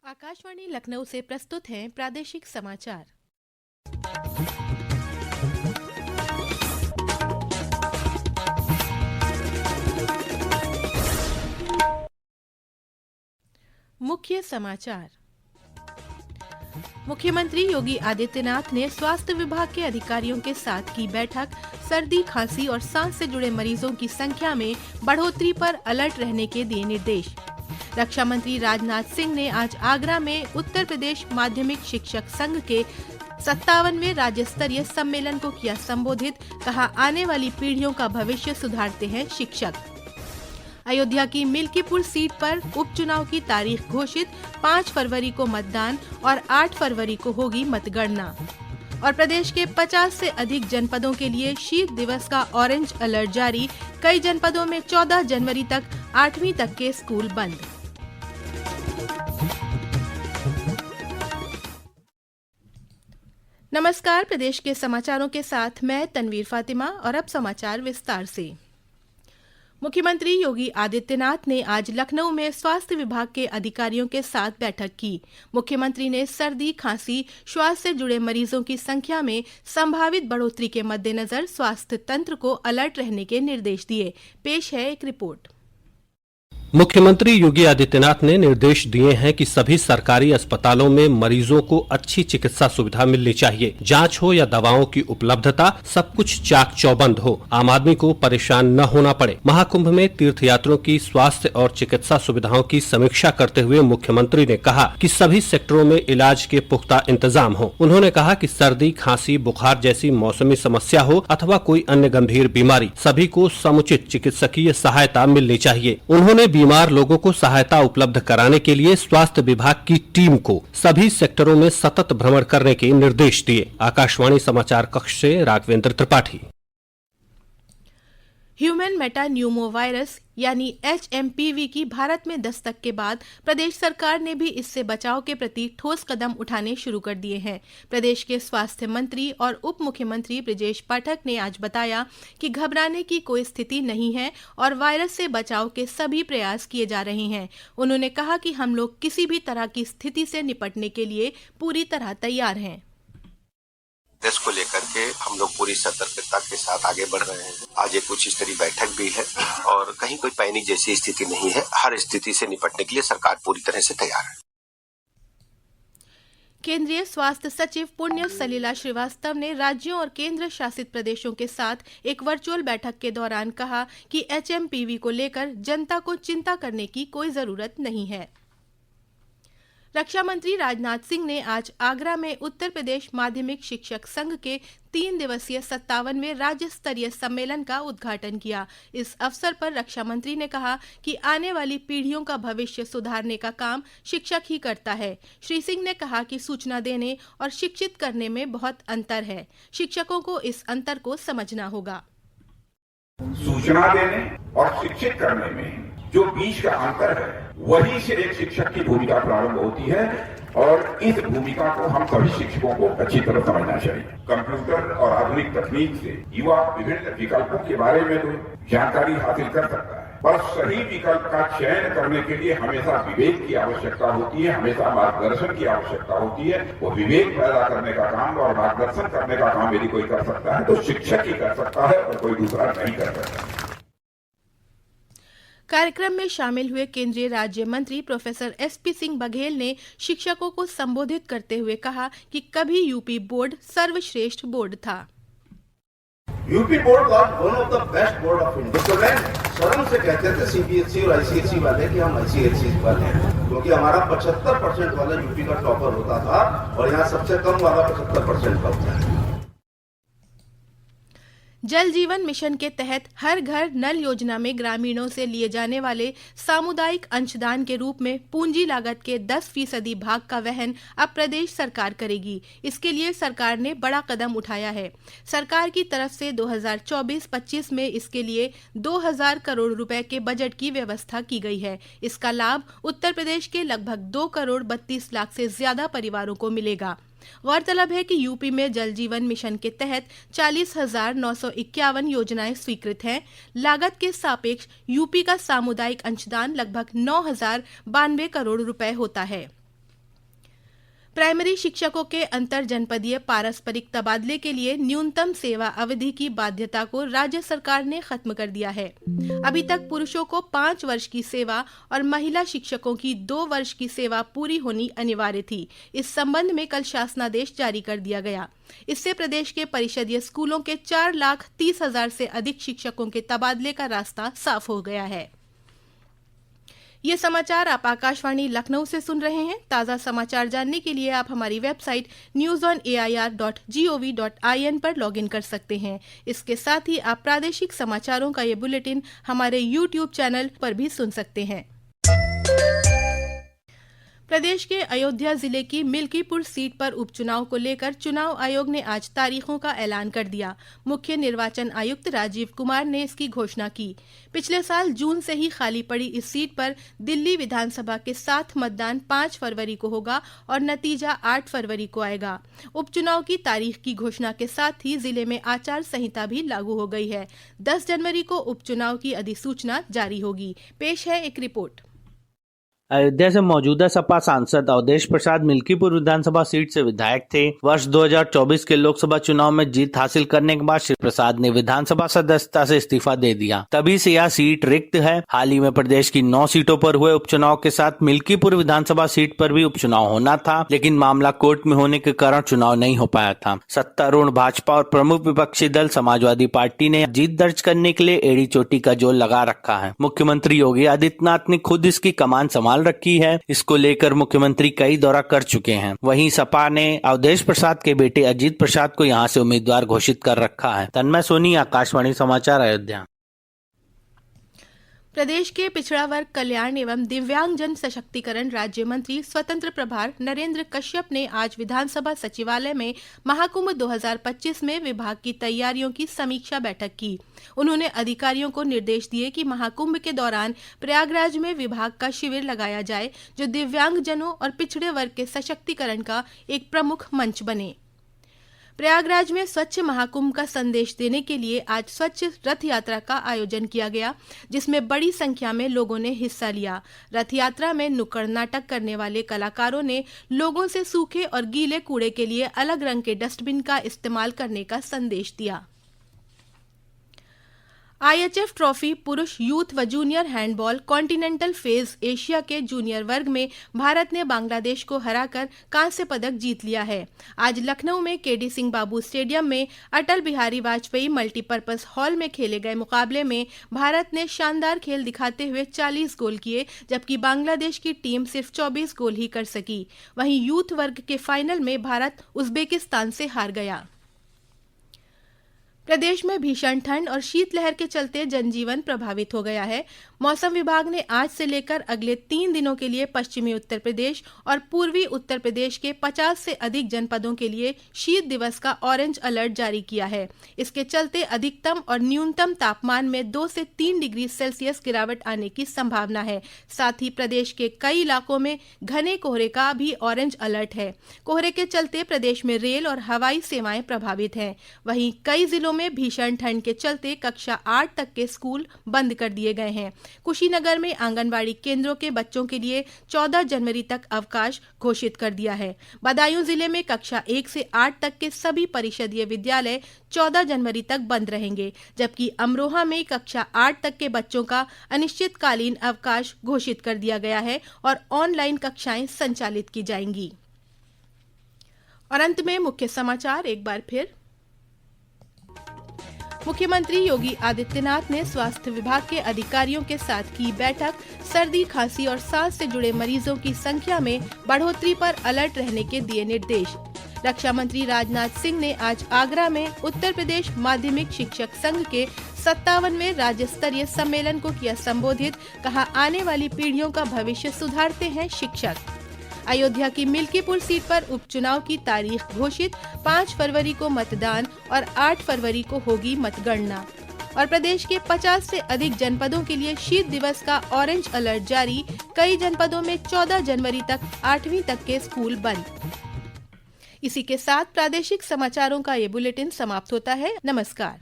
आकाशवाणी लखनऊ से प्रस्तुत हैं प्रादेशिक समाचार। मुख्य समाचार। मुख्यमंत्री योगी आदित्यनाथ ने स्वास्थ्य विभाग के अधिकारियों के साथ की बैठक। सर्दी, खांसी और सांस से जुड़े मरीजों की संख्या में बढ़ोतरी पर अलर्ट रहने के दिए निर्देश। रक्षा मंत्री राजनाथ सिंह ने आज आगरा में उत्तर प्रदेश माध्यमिक शिक्षक संघ के 57वें राज्य स्तरीय सम्मेलन को किया संबोधित। कहा, आने वाली पीढ़ियों का भविष्य सुधारते हैं शिक्षक। अयोध्या की मिल्कीपुर सीट पर उपचुनाव की तारीख घोषित। 5 फरवरी को मतदान और 8 फरवरी को होगी मतगणना। और प्रदेश के 50 से अधिक जनपदों के लिए शीत दिवस का ऑरेंज अलर्ट जारी। कई जनपदों में 14 जनवरी तक 8वीं तक के स्कूल बंद। नमस्कार, प्रदेश के समाचारों के साथ मैं तनवीर फातिमा और अब समाचार विस्तार से। मुख्यमंत्री योगी आदित्यनाथ ने आज लखनऊ में स्वास्थ्य विभाग के अधिकारियों के साथ बैठक की। मुख्यमंत्री ने सर्दी, खांसी, श्वास से जुड़े मरीजों की संख्या में संभावित बढ़ोतरी के मद्देनजर स्वास्थ्य तंत्र को अलर्ट रहने के निर्देश दिए। पेश है एक रिपोर्ट। मुख्यमंत्री योगी आदित्यनाथ ने निर्देश दिए हैं कि सभी सरकारी अस्पतालों में मरीजों को अच्छी चिकित्सा सुविधा मिलनी चाहिए। जांच हो या दवाओं की उपलब्धता, सब कुछ चाक चौबंद हो, आम आदमी को परेशान न होना पड़े। महाकुंभ में तीर्थयात्रियों की स्वास्थ्य और चिकित्सा सुविधाओं की समीक्षा करते हुए मुख्यमंत्री ने कहा कि सभी सेक्टरों में इलाज के पुख्ता इंतजाम हो। उन्होंने कहा कि सर्दी, खांसी, बुखार जैसी मौसमी समस्या हो अथवा कोई अन्य गंभीर बीमारी, सभी को समुचित चिकित्सकीय सहायता मिलनी चाहिए। उन्होंने बीमार लोगों को सहायता उपलब्ध कराने के लिए स्वास्थ्य विभाग की टीम को सभी सेक्टरों में सतत भ्रमण करने के निर्देश दिए। आकाशवाणी समाचार कक्ष से राघवेंद्र त्रिपाठी। ह्यूमन मेटा न्यूमोवायरस यानी HMPV की भारत में दस्तक के बाद प्रदेश सरकार ने भी इससे बचाव के प्रति ठोस कदम उठाने शुरू कर दिए हैं। प्रदेश के स्वास्थ्य मंत्री और उप मुख्यमंत्री ब्रजेश पाठक ने आज बताया कि घबराने की कोई स्थिति नहीं है और वायरस से बचाव के सभी प्रयास किए जा रहे हैं। उन्होंने कहा कि हम लोग किसी भी तरह की स्थिति से निपटने के लिए पूरी तरह तैयार हैं। देश को लेकर के हम लोग पूरी सतर्कता के साथ आगे बढ़ रहे हैं। आज एक उच्च स्तरीय बैठक भी है और कहीं कोई पैनिक जैसी स्थिति नहीं है। हर स्थिति से निपटने के लिए सरकार पूरी तरह से तैयार है। केंद्रीय स्वास्थ्य सचिव पुण्य सलिला श्रीवास्तव ने राज्यों और केंद्र शासित प्रदेशों के साथ एक वर्चुअल बैठक के दौरान कहा कि HMPV को लेकर जनता को चिंता करने की कोई जरूरत नहीं है। रक्षा मंत्री राजनाथ सिंह ने आज आगरा में उत्तर प्रदेश माध्यमिक शिक्षक संघ के 3 दिवसीय 57वें राज्य स्तरीय सम्मेलन का उद्घाटन किया। इस अवसर पर रक्षा मंत्री ने कहा कि आने वाली पीढ़ियों का भविष्य सुधारने का काम शिक्षक ही करता है। श्री सिंह ने कहा कि सूचना देने और शिक्षित करने में बहुत अंतर है। शिक्षकों को इस अंतर को समझना होगा। सूचना देने और शिक्षित करने में जो बीच का अंतर है, वही से एक शिक्षक की भूमिका प्रारंभ होती है और इस भूमिका को हम सभी शिक्षकों को अच्छी तरह समझना चाहिए। कंप्यूटर और आधुनिक तकनीक से युवा विभिन्न विकल्पों के बारे में तो जानकारी हासिल कर सकता है, पर सही विकल्प का चयन करने के लिए हमेशा विवेक की आवश्यकता होती है, हमेशा मार्गदर्शन की आवश्यकता होती है। वो विवेक पैदा करने का काम और मार्गदर्शन करने का काम यदि कोई कर सकता है तो शिक्षक ही कर सकता है और कोई दूसरा नहीं कर सकता। कार्यक्रम में शामिल हुए केंद्रीय राज्य मंत्री प्रोफेसर SP सिंह बघेल ने शिक्षकों को संबोधित करते हुए कहा कि कभी यूपी बोर्ड सर्वश्रेष्ठ बोर्ड था। UP board was one of the best board of India. Student शर्म से कहते थे CBSE और ICSE वाले कि हम ICSE वाले हैं, क्योंकि हमारा 75% वाला यूपी का टॉपर होता था और यहाँ सबसे कम वाला 75% का होता है। जल जीवन मिशन के तहत हर घर नल योजना में ग्रामीणों से लिए जाने वाले सामुदायिक अंशदान के रूप में पूंजी लागत के 10% भाग का वहन अब प्रदेश सरकार करेगी। इसके लिए सरकार ने बड़ा कदम उठाया है। सरकार की तरफ से 2024-25 में इसके लिए 2000 करोड़ रुपए के बजट की व्यवस्था की गई है। इसका लाभ उत्तर प्रदेश के लगभग 2 करोड़ 32 लाख से ज्यादा परिवारों को मिलेगा। गौरतलब है कि यूपी में जल जीवन मिशन के तहत 40,951 योजनाएं स्वीकृत हैं। लागत के सापेक्ष यूपी का सामुदायिक अंशदान लगभग 9,092 करोड़ रुपए होता है। प्राइमरी शिक्षकों के अंतर जनपदीय पारस्परिक तबादले के लिए न्यूनतम सेवा अवधि की बाध्यता को राज्य सरकार ने खत्म कर दिया है। अभी तक पुरुषों को 5 वर्ष की सेवा और महिला शिक्षकों की 2 वर्ष की सेवा पूरी होनी अनिवार्य थी। इस संबंध में कल शासनादेश जारी कर दिया गया। इससे प्रदेश के परिषदीय स्कूलों के 4,30,000 से अधिक शिक्षकों के तबादले का रास्ता साफ हो गया है। ये समाचार आप आकाशवाणी लखनऊ से सुन रहे हैं। ताज़ा समाचार जानने के लिए आप हमारी वेबसाइट newsonair.gov.in पर लॉगिन कर सकते हैं। इसके साथ ही आप प्रादेशिक समाचारों का ये बुलेटिन हमारे YouTube चैनल पर भी सुन सकते हैं। प्रदेश के अयोध्या जिले की मिल्कीपुर सीट पर उपचुनाव को लेकर चुनाव आयोग ने आज तारीखों का ऐलान कर दिया। मुख्य निर्वाचन आयुक्त राजीव कुमार ने इसकी घोषणा की। पिछले साल जून से ही खाली पड़ी इस सीट पर दिल्ली विधानसभा के 7 मतदान 5 फरवरी को होगा और नतीजा 8 फरवरी को आएगा। उपचुनाव की तारीख की घोषणा के साथ ही जिले में आचार संहिता भी लागू हो गई है। 10 जनवरी को उपचुनाव की अधिसूचना जारी होगी। पेश है एक रिपोर्ट। अयोध्या से मौजूदा सपा सांसद अवधेश प्रसाद मिल्कीपुर विधानसभा सीट से विधायक थे। वर्ष 2024 के लोकसभा चुनाव में जीत हासिल करने के बाद श्री प्रसाद ने विधानसभा सदस्यता से इस्तीफा दे दिया। तभी से यह सीट रिक्त है। हाल ही में प्रदेश की 9 सीटों पर हुए उपचुनाव के साथ मिल्कीपुर विधानसभा सीट पर भी उपचुनाव होना था, लेकिन मामला कोर्ट में होने के कारण चुनाव नहीं हो पाया था। सत्तारूढ़ भाजपा और प्रमुख विपक्षी दल समाजवादी पार्टी ने जीत दर्ज करने के लिए एड़ी चोटी का जोर लगा रखा है। मुख्यमंत्री योगी आदित्यनाथ ने खुद इसकी कमान संभाल रखी है। इसको लेकर मुख्यमंत्री कई दौरा कर चुके हैं। वहीं सपा ने अवधेश प्रसाद के बेटे अजीत प्रसाद को यहां से उम्मीदवार घोषित कर रखा है। तन्मय सोनी, आकाशवाणी समाचार, अयोध्या। प्रदेश के पिछड़ा वर्ग कल्याण एवं दिव्यांगजन सशक्तिकरण राज्य मंत्री स्वतंत्र प्रभार नरेंद्र कश्यप ने आज विधानसभा सचिवालय में महाकुंभ 2025 में विभाग की तैयारियों की समीक्षा बैठक की। उन्होंने अधिकारियों को निर्देश दिए कि महाकुंभ के दौरान प्रयागराज में विभाग का शिविर लगाया जाए, जो दिव्यांगजनों और पिछड़े वर्ग के सशक्तिकरण का एक प्रमुख मंच बने। प्रयागराज में स्वच्छ महाकुंभ का संदेश देने के लिए आज स्वच्छ रथ यात्रा का आयोजन किया गया, जिसमें बड़ी संख्या में लोगों ने हिस्सा लिया। रथ यात्रा में नुक्कड़ नाटक करने वाले कलाकारों ने लोगों से सूखे और गीले कूड़े के लिए अलग रंग के डस्टबिन का इस्तेमाल करने का संदेश दिया। IHF ट्रॉफी पुरुष यूथ व junior handball continental phase Asia के जूनियर वर्ग में भारत ने बांग्लादेश को हराकर कांस्य पदक जीत लिया है। आज लखनऊ में KD सिंह बाबू स्टेडियम में अटल बिहारी वाजपेयी मल्टीपर्पज हॉल में खेले गए मुकाबले में भारत ने शानदार खेल दिखाते हुए 40 गोल किए, जबकि बांग्लादेश की टीम सिर्फ 24 गोल ही कर सकी। वहीं यूथ वर्ग के फाइनल में भारत उज्बेकिस्तान से हार गया। प्रदेश में भीषण ठंड और शीतलहर के चलते जनजीवन प्रभावित हो गया है। मौसम विभाग ने आज से लेकर अगले 3 दिनों के लिए पश्चिमी उत्तर प्रदेश और पूर्वी उत्तर प्रदेश के 50 से अधिक जनपदों के लिए शीत दिवस का ऑरेंज अलर्ट जारी किया है। इसके चलते अधिकतम और न्यूनतम तापमान में 2 से 3 डिग्री सेल्सियस गिरावट आने की संभावना है। साथ ही प्रदेश के कई इलाकों में घने कोहरे का भी ऑरेंज अलर्ट है। कोहरे के चलते प्रदेश में रेल और हवाई सेवाएं प्रभावित हैं। वहीं कई जिलों में भीषण ठंड के चलते कक्षा 8 तक के स्कूल बंद कर दिए गए हैं। कुशीनगर में आंगनबाड़ी केंद्रों के बच्चों के लिए 14 जनवरी तक अवकाश घोषित कर दिया है। बदायूं जिले में कक्षा 1 से 8 तक के सभी परिषदीय विद्यालय 14 जनवरी तक बंद रहेंगे, जबकि अमरोहा में कक्षा 8 तक के बच्चों का अनिश्चितकालीन अवकाश घोषित कर दिया गया है और ऑनलाइन कक्षाएं संचालित की जाएंगी। और अंत में मुख्य समाचार एक बार फिर। मुख्यमंत्री योगी आदित्यनाथ ने स्वास्थ्य विभाग के अधिकारियों के साथ की बैठक। सर्दी, खांसी और सांस से जुड़े मरीजों की संख्या में बढ़ोतरी पर अलर्ट रहने के दिए निर्देश। रक्षा मंत्री राजनाथ सिंह ने आज आगरा में उत्तर प्रदेश माध्यमिक शिक्षक संघ के 57वें राज्य स्तरीय सम्मेलन को किया संबोधित। कहा, आने वाली पीढ़ियों का भविष्य सुधारते हैं शिक्षक। अयोध्या की मिल्कीपुर सीट पर उपचुनाव की तारीख घोषित। 5 फरवरी को मतदान और 8 फरवरी को होगी मतगणना। और प्रदेश के 50 से अधिक जनपदों के लिए शीत दिवस का ऑरेंज अलर्ट जारी। कई जनपदों में 14 जनवरी तक 8वीं तक के स्कूल बंद। इसी के साथ प्रादेशिक समाचारों का ये बुलेटिन समाप्त होता है। नमस्कार।